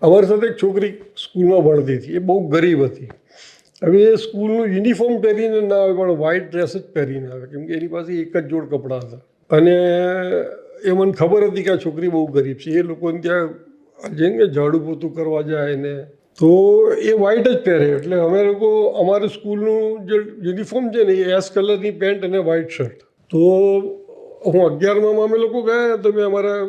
અમારી સાથે એક છોકરી સ્કૂલમાં ભણતી હતી, એ બહુ ગરીબ હતી. હવે એ સ્કૂલનું યુનિફોર્મ પહેરીને ના આવે પણ વ્હાઇટ ડ્રેસ જ પહેરીને આવે, કેમ કે એની પાસે એક જ જોડ કપડાં હતા. અને એ મને ખબર હતી કે આ છોકરી બહુ ગરીબ છે. એ લોકોને ત્યાં જેમ કે ઝાડુ પોતું કરવા જાય ને તો એ વ્હાઇટ જ પહેરે. એટલે અમે લોકો અમારી સ્કૂલનું જે યુનિફોર્મ છે ને એ એશ કલરની પેન્ટ અને વ્હાઇટ શર્ટ. તો હું 11માં અમે લોકો ગયા તો મેં અમારા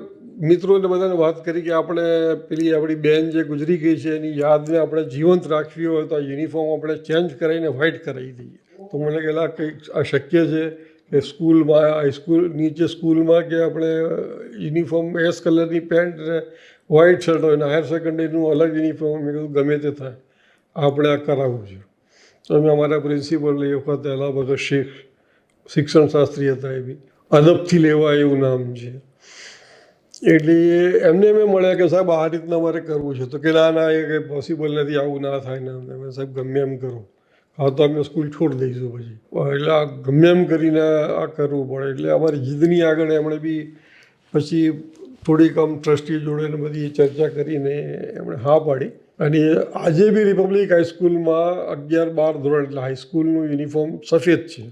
મિત્રોને બધાને વાત કરી કે આપણે પેલી આપણી બેન જે ગુજરી ગઈ છે એની યાદને આપણે જીવંત રાખવી હોય તો આ યુનિફોર્મ આપણે ચેન્જ કરાવીને વ્હાઇટ કરાવી દઈએ. તો મને કહેલા કંઈક આ શક્ય છે કે સ્કૂલમાં હાઈસ્કૂલ નીચે સ્કૂલમાં કે આપણે યુનિફોર્મ એશ કલરની પેન્ટ ને વ્હાઇટ શર્ટ હોય ને હાયર સેકન્ડરીનું અલગ યુનિફોર્મ. મેં કીધું ગમે તે થાય આપણે આ કરાવવું છે. તો અમે અમારા પ્રિન્સિપલ એ વખતે અલા ભગત શેખ શિક્ષણ શાસ્ત્રી હતા, એ બી અદબથી લેવા એવું નામ છે. એટલે એમને મેં મળ્યા કે સાહેબ આ રીતના મારે કરવું છે. તો કે ના એ કંઈ પોસિબલ નથી, આવું ના થાય ને. મેં સાહેબ ગમે એમ કરો, હા તો અમે સ્કૂલ છોડી દઈશું પછી. એટલે આ ગમે એમ કરીને આ કરવું પડે. એટલે અમારી જીદની આગળ એમણે બી પછી થોડીક આમ ટ્રસ્ટી જોડે ને બધી ચર્ચા કરીને એમણે હા પાડી. અને આજે બી રિપબ્લિક હાઈસ્કૂલમાં 11-12 ધોરણ એટલે હાઈસ્કૂલનું યુનિફોર્મ સફેદ છે,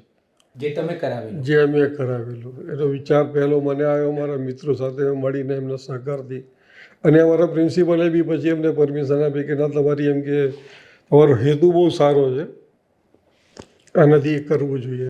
જે તમે કરાવેલું. જે અમે કરાવેલું. એનો વિચાર પહેલો મને આવ્યો મારા મિત્રો સાથે મળીને એમના સહકારથી. અને અમારા પ્રિન્સિપલે બી પછી એમને પરમિશન આપી કે ના તમારી એમ કે તમારો હેતુ બહુ સારો છે, આનાથી કરવું જોઈએ.